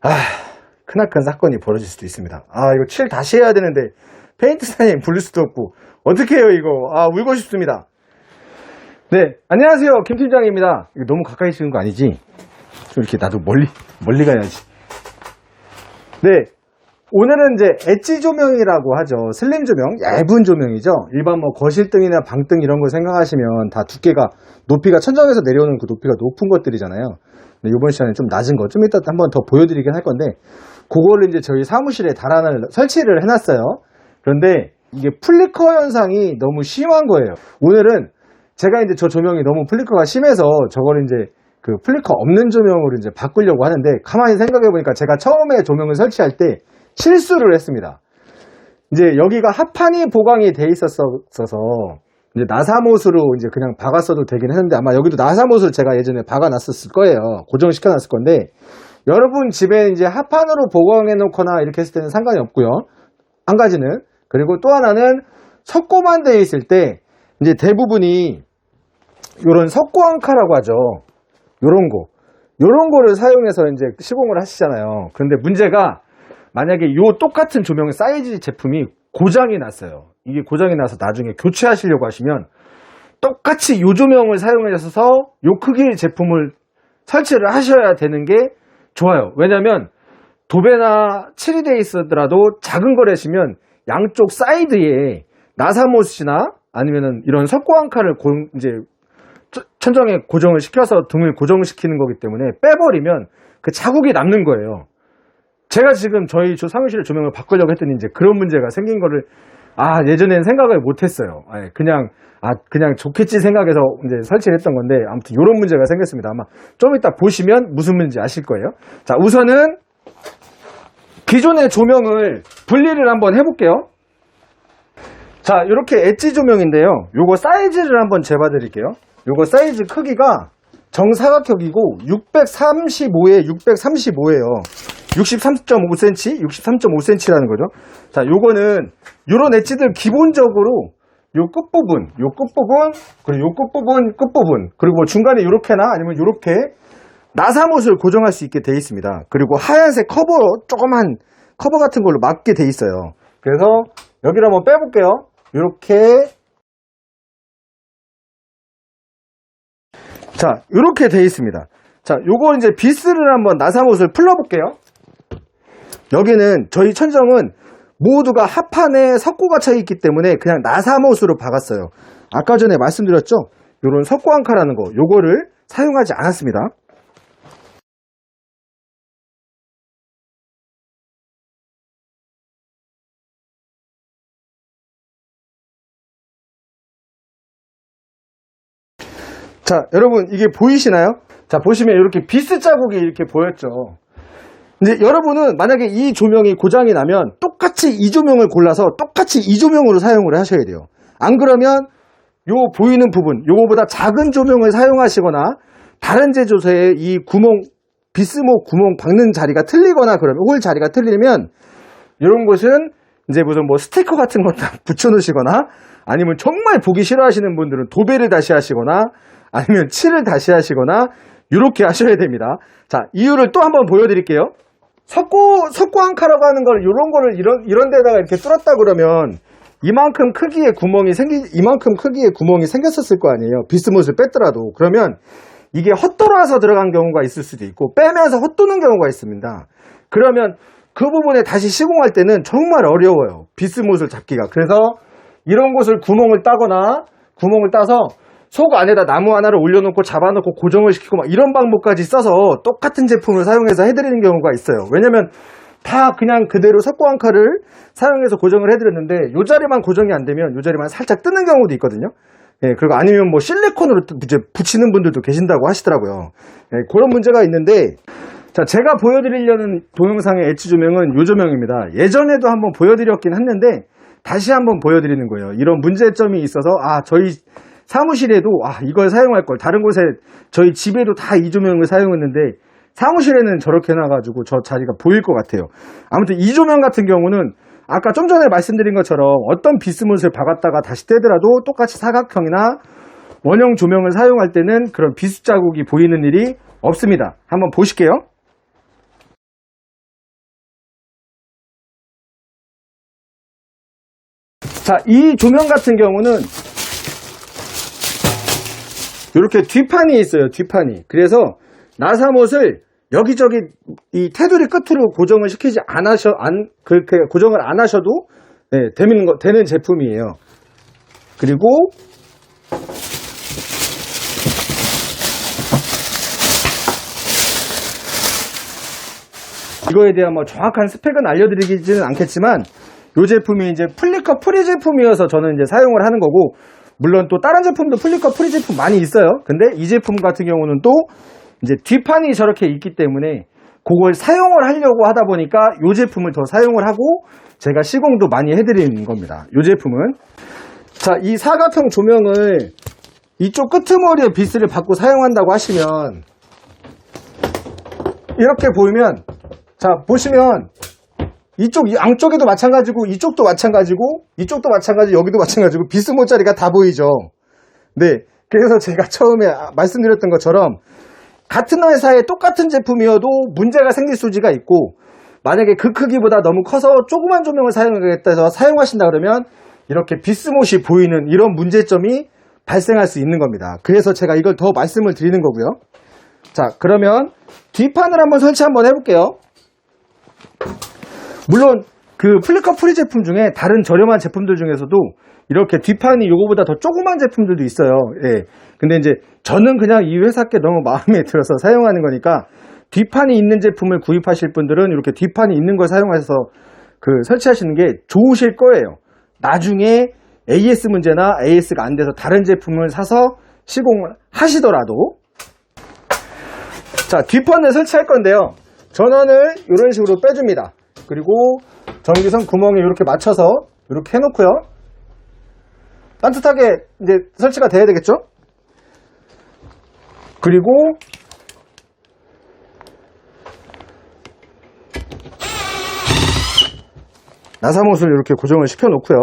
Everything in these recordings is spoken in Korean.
아, 크나큰 사건이 벌어질 수도 있습니다. 이거 칠 다시 해야 되는데 페인트 사장님 부를 수도 없고 어떻게 해요 이거. 울고 싶습니다. 네, 안녕하세요, 김 팀장입니다. 이거 너무 가까이 치는 거 아니지? 좀 이렇게 나도 멀리 가야지. 네, 오늘은 이제 엣지 조명이라고 하죠. 슬림 조명, 얇은 조명이죠. 일반 뭐 거실등이나 방등 이런 거 생각하시면 다 두께가, 높이가 천장에서 내려오는 그 높이가 높은 것들이잖아요. 근데 이번 시간에 좀 낮은 거, 좀 이따 한번 더 보여드리긴 할 건데, 그거를 이제 저희 사무실에 설치를 해놨어요. 그런데 이게 플리커 현상이 너무 심한 거예요. 오늘은 제가 이제 저 조명이 너무 플리커가 심해서 저걸 이제 그 플리커 없는 조명으로 이제 바꾸려고 하는데, 가만히 생각해 보니까 제가 처음에 조명을 설치할 때 실수를 했습니다. 이제 여기가 합판이 보강이 돼 있었어서 이제 나사못으로 이제 그냥 박았어도 되긴 했는데, 아마 여기도 나사못을 제가 예전에 박아놨었을 거예요. 고정시켜놨을 건데, 여러분 집에 이제 합판으로 보강해 놓거나 이렇게 했을 때는 상관이 없고요. 한 가지는, 그리고 또 하나는 석고만 돼 있을 때 이제 대부분이 요런 석고항카라고 하죠. 요런 거를 사용해서 이제 시공을 하시잖아요. 그런데 문제가, 만약에 요 똑같은 조명 사이즈 제품이 고장이 났어요. 이게 고장이 나서 나중에 교체하시려고 하시면 똑같이 요 조명을 사용하셔서 요 크기의 제품을 설치를 하셔야 되는 게 좋아요. 왜냐면 도배나 칠이 돼 있더라도 작은 거래시면 양쪽 사이드에 나사못이나 아니면은 이런 석고항카를 이제 천정에 고정을 시켜서 등을 고정시키는 거기 때문에 빼버리면 그 자국이 남는 거예요. 제가 지금 저희 사무실 조명을 바꾸려고 했더니 이제 그런 문제가 생긴 거를 예전에는 생각을 못 했어요. 그냥 좋겠지 생각해서 이제 설치를 했던 건데, 아무튼 이런 문제가 생겼습니다. 아마 좀 이따 보시면 무슨 문제인지 아실 거예요. 자, 우선은 기존의 조명을 분리를 한번 해볼게요. 자, 이렇게 엣지 조명인데요. 요거 사이즈를 한번 재봐 드릴게요. 요거 사이즈 크기가 정사각형이고 635에 635예요. 63.5cm, 63.5cm라는 거죠. 자, 요거는 요런 엣지들 기본적으로 요 끝부분, 그리고 요 끝부분, 그리고 뭐 중간에 요렇게나 아니면 요렇게 나사못을 고정할 수 있게 되어 있습니다. 그리고 하얀색 조그만 커버 같은 걸로 막게 되어 있어요. 그래서 여기를 한번 빼볼게요. 요렇게. 자, 요렇게 되어 있습니다. 자, 요거 이제 비스를 한번 나사못을 풀러볼게요. 여기는 저희 천정은 모두가 합판에 석고가 차 있기 때문에 그냥 나사못으로 박았어요. 아까 전에 말씀드렸죠? 요런 석고항카라는 거, 요거를 사용하지 않았습니다. 자, 여러분 이게 보이시나요? 자, 보시면 이렇게 비스 자국이 이렇게 보였죠. 이제 여러분은 만약에 이 조명이 고장이 나면 똑같이 이 조명을 골라서 똑같이 이 조명으로 사용을 하셔야 돼요. 안 그러면 요 보이는 부분, 요거보다 작은 조명을 사용하시거나 다른 제조사의 이 비스목 구멍 박는 자리가 틀리거나, 그러면 홀 자리가 틀리면 이런 곳은 이제 무슨 뭐 스티커 같은 거 붙여 놓으시거나, 아니면 정말 보기 싫어하시는 분들은 도배를 다시 하시거나, 아니면 칠을 다시 하시거나, 이렇게 하셔야 됩니다. 자, 이유를 또 한번 보여드릴게요. 석고항카라고 하는 걸, 요런 거를 이런 데다가 이렇게 뚫었다 그러면 이만큼 크기의 구멍이 생겼었을 거 아니에요. 비스못을 뺐더라도. 그러면 이게 헛돌아서 들어간 경우가 있을 수도 있고, 빼면서 헛도는 경우가 있습니다. 그러면 그 부분에 다시 시공할 때는 정말 어려워요. 비스못을 잡기가. 그래서 이런 곳을 구멍을 따서 속 안에다 나무 하나를 올려놓고 잡아놓고 고정을 시키고 막 이런 방법까지 써서 똑같은 제품을 사용해서 해드리는 경우가 있어요. 왜냐면 다 그냥 그대로 석고항카를 사용해서 고정을 해드렸는데, 요 자리만 고정이 안 되면 요 자리만 살짝 뜨는 경우도 있거든요. 그리고 아니면 뭐 실리콘으로 이제 붙이는 분들도 계신다고 하시더라고요. 그런 문제가 있는데, 자, 제가 보여드리려는 동영상의 엣지 조명은 요 조명입니다. 예전에도 한번 보여드렸긴 했는데 다시 한번 보여드리는 거예요. 이런 문제점이 있어서 저희 사무실에도 이걸 사용할 걸, 다른 곳에 저희 집에도 다 이 조명을 사용했는데 사무실에는 저렇게 해놔가지고 저 자리가 보일 것 같아요. 아무튼 이 조명 같은 경우는 아까 좀 전에 말씀드린 것처럼 어떤 비스못을 박았다가 다시 떼더라도 똑같이 사각형이나 원형 조명을 사용할 때는 그런 비스 자국이 보이는 일이 없습니다. 한번 보실게요. 자, 이 조명 같은 경우는 이렇게 뒷판이 있어요. 뒷판이. 그래서 나사못을 여기저기 이 테두리 끝으로 고정을 시키지 그렇게 고정을 안 하셔도 네, 되는 제품이에요. 그리고 이거에 대한 뭐 정확한 스펙은 알려드리지는 않겠지만 이 제품이 이제 플리커 프리 제품이어서 저는 이제 사용을 하는 거고, 물론 또 다른 제품도 플리커 프리 제품 많이 있어요. 근데 이 제품 같은 경우는 또 이제 뒷판이 저렇게 있기 때문에 그걸 사용을 하려고 하다 보니까 이 제품을 더 사용을 하고 제가 시공도 많이 해드리는 겁니다. 이 제품은. 자, 이 사각형 조명을 이쪽 끄트머리에 비스를 받고 사용한다고 하시면 이렇게 보이면, 자, 보시면 이쪽 양쪽에도 마찬가지고 이쪽도 마찬가지고 이쪽도 마찬가지, 여기도 마찬가지고 비스모짜리가 다 보이죠. 네, 그래서 제가 처음에 말씀드렸던 것처럼 같은 회사의 똑같은 제품이어도 문제가 생길 소지가 있고, 만약에 그 크기보다 너무 커서 조그만 조명을 사용하겠다 해서 사용하신다 그러면 이렇게 비스못이 보이는 이런 문제점이 발생할 수 있는 겁니다. 그래서 제가 이걸 더 말씀을 드리는 거고요. 자, 그러면 뒷판을 한번 설치 한번 해볼게요. 물론 그 플리커 프리 제품 중에 다른 저렴한 제품들 중에서도 이렇게 뒷판이 요거보다 더 조그만 제품들도 있어요. 예. 근데 이제 저는 그냥 이 회사께 너무 마음에 들어서 사용하는 거니까, 뒷판이 있는 제품을 구입하실 분들은 이렇게 뒷판이 있는 걸 사용해서 설치하시는 게 좋으실 거예요. 나중에 AS 문제나 AS가 안 돼서 다른 제품을 사서 시공을 하시더라도. 자, 뒷판을 설치할 건데요. 전원을 이런 식으로 빼줍니다. 그리고 전기선 구멍에 이렇게 맞춰서 이렇게 해놓고요. 따뜻하게 이제 설치가 돼야 되겠죠? 그리고 나사못을 이렇게 고정을 시켜 놓고요.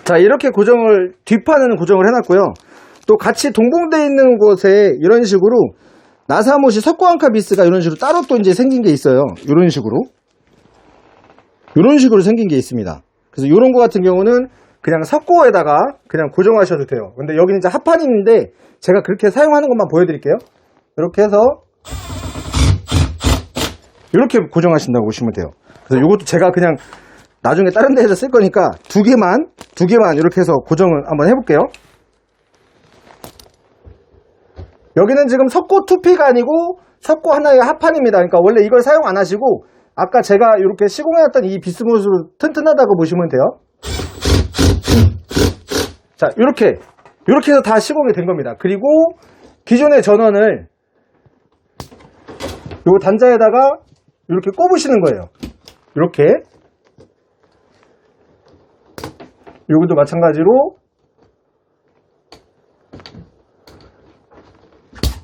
자, 이렇게 뒷판은 고정을 해놨고요. 또 같이 동봉되어 있는 곳에 이런 식으로 나사못이 석고앙카 비스가 이런 식으로 따로 또 이제 생긴 게 있어요. 이런 식으로 생긴 게 있습니다. 그래서 이런 거 같은 경우는 그냥 석고에다가 그냥 고정하셔도 돼요. 근데 여기는 이제 합판이 있는데 제가 그렇게 사용하는 것만 보여드릴게요. 이렇게 해서 이렇게 고정하신다고 보시면 돼요. 그래서 이것도 제가 그냥 나중에 다른 데에서 쓸 거니까 두 개만 이렇게 해서 고정을 한번 해볼게요. 여기는 지금 석고 투피가 아니고 석고 하나의 합판입니다. 그러니까 원래 이걸 사용 안 하시고 아까 제가 이렇게 시공해놨던 이 비스못으로 튼튼하다고 보시면 돼요. 자, 이렇게 해서 다 시공이 된 겁니다. 그리고 기존의 전원을 요 단자에다가 이렇게 꼽으시는 거예요. 이렇게. 요것도 마찬가지로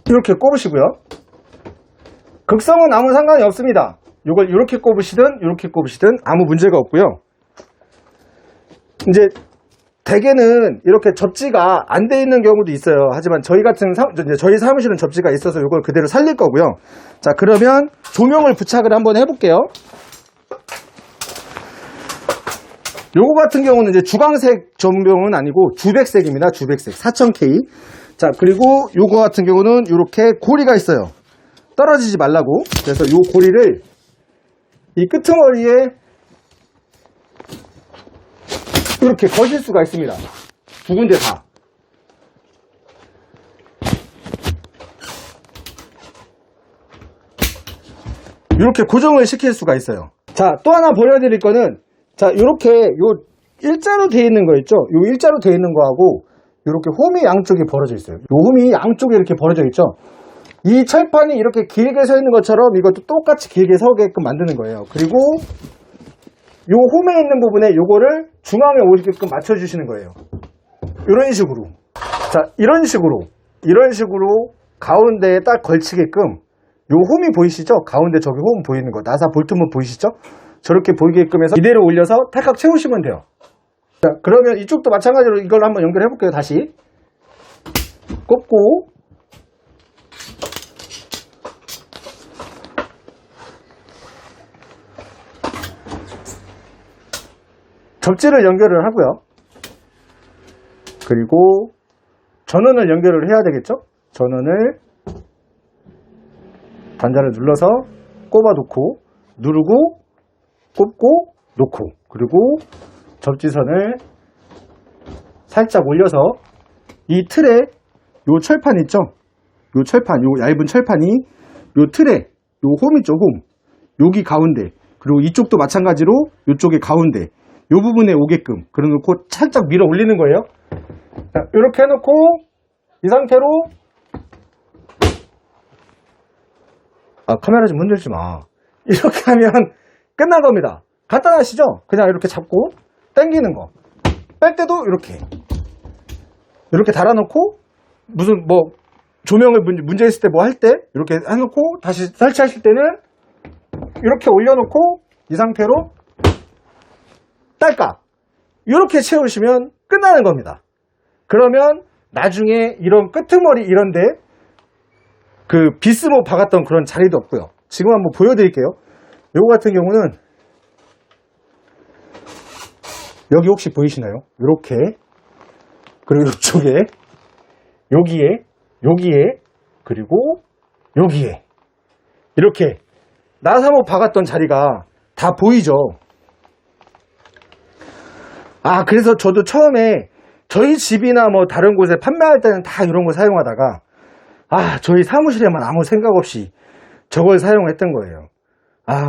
이렇게 꼽으시고요. 극성은 아무 상관이 없습니다. 요걸 이렇게 꼽으시든 이렇게 꼽으시든 아무 문제가 없고요. 이제 대개는 이렇게 접지가 안 돼 있는 경우도 있어요. 하지만 저희 사무실은 접지가 있어서 이걸 그대로 살릴 거고요. 자, 그러면 조명을 부착을 한번 해볼게요. 요거 같은 경우는 이제 주광색 조명은 아니고 주백색입니다. 주백색 4000K. 자, 그리고 요거 같은 경우는 이렇게 고리가 있어요. 떨어지지 말라고. 그래서 요 고리를 이 끄트머리에 이렇게 거실 수가 있습니다. 두 군데 다. 이렇게 고정을 시킬 수가 있어요. 자, 또 하나 보여드릴 거는, 자, 요렇게 요 일자로 되어 있는 거 있죠? 요 일자로 되어 있는 거하고 요렇게 홈이 양쪽에 벌어져 있어요. 요 홈이 양쪽에 이렇게 벌어져 있죠? 이 철판이 이렇게 길게 서 있는 것처럼 이것도 똑같이 길게 서게끔 만드는 거예요. 그리고 요 홈에 있는 부분에 요거를 중앙에 오게끔 맞춰주시는 거예요. 이런 식으로. 자, 이런 식으로 이런 식으로 가운데에 딱 걸치게끔 요 홈이 보이시죠? 가운데 저기 홈 보이는 거 나사 볼트문 보이시죠? 저렇게 보이게끔 해서 이대로 올려서 탈칵 채우시면 돼요. 자, 그러면 이쪽도 마찬가지로 이걸 한번 연결해 볼게요. 다시 꼽고 접지를 연결을 하고요. 그리고 전원을 연결을 해야 되겠죠? 전원을 단자를 눌러서 꼽아 놓고 누르고 꼽고 놓고 그리고 접지선을 살짝 올려서 이 틀에 요 철판 있죠? 요 철판, 요 얇은 철판이 요 틀에 요 홈 있죠? 홈 여기 가운데 그리고 이쪽도 마찬가지로 요쪽에 가운데 요 부분에 오게끔 그래놓고 살짝 밀어 올리는 거예요. 자, 이렇게 해놓고 이 상태로 카메라 좀 흔들지 마. 이렇게 하면 끝난 겁니다. 간단하시죠? 그냥 이렇게 잡고 당기는 거. 뺄 때도 이렇게 달아놓고 무슨 뭐 조명을 문제 있을 때 뭐 할 때 이렇게 해놓고 다시 설치하실 때는 이렇게 올려놓고 이 상태로 딸깍 이렇게 채우시면 끝나는 겁니다. 그러면 나중에 이런 끄트머리 이런데 그 비스모 박았던 그런 자리도 없고요. 지금 한번 보여드릴게요. 요거 같은 경우는 여기 혹시 보이시나요? 이렇게 그리고 이쪽에 여기에 그리고 여기에 이렇게 나사모 박았던 자리가 다 보이죠. 그래서 저도 처음에 저희 집이나 뭐 다른 곳에 판매할 때는 다 이런 거 사용하다가 저희 사무실에만 아무 생각 없이 저걸 사용했던 거예요.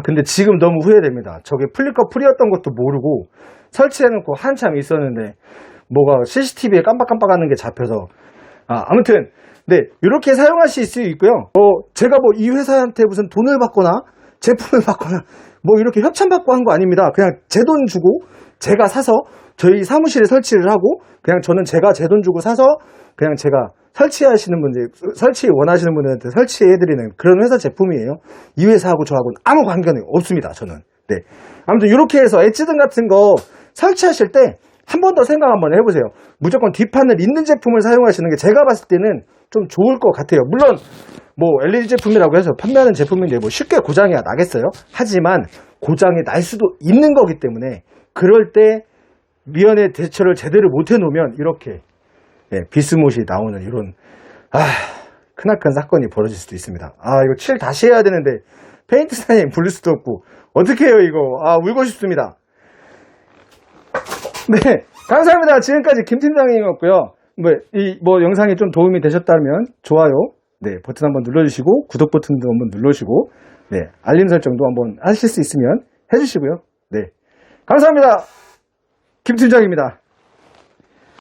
근데 지금 너무 후회됩니다. 저게 풀릴 거 풀이었던 것도 모르고 설치해놓고 한참 있었는데 뭐가 CCTV에 깜빡깜빡하는 게 잡혀서 아무튼 네 이렇게 사용하실 수 있고요. 제가 뭐 이 회사한테 무슨 돈을 받거나 제품을 받거나 뭐 이렇게 협찬받고 한 거 아닙니다. 그냥 제 돈 주고 제가 사서 저희 사무실에 설치를 하고 그냥 저는 제가 제 돈 주고 사서 그냥 제가 설치하시는 분들, 설치 원하시는 분들한테 설치해드리는 그런 회사 제품이에요. 이 회사하고 저하고는 아무 관계는 없습니다. 저는. 네. 아무튼 이렇게 해서 엣지등 같은 거 설치하실 때 한 번 더 생각 한번 해보세요. 무조건 뒷판을 있는 제품을 사용하시는 게 제가 봤을 때는 좀 좋을 것 같아요. 물론 뭐 LED 제품이라고 해서 판매하는 제품인데 뭐 쉽게 고장이 나겠어요? 하지만 고장이 날 수도 있는 거기 때문에 그럴 때 미연의 대처를 제대로 못 해놓으면 이렇게 비스못이 나오는 이런 크나큰 사건이 벌어질 수도 있습니다. 이거 칠 다시 해야 되는데 페인트사님 부를 수도 없고 어떻게 해요 이거. 울고 싶습니다. 네, 감사합니다. 지금까지 김팀장님이었고요. 뭐 영상이 좀 도움이 되셨다면 좋아요 버튼 한번 눌러주시고 구독 버튼도 한번 눌러주시고 알림 설정도 한번 하실 수 있으면 해주시고요. 감사합니다. 김팀장입니다.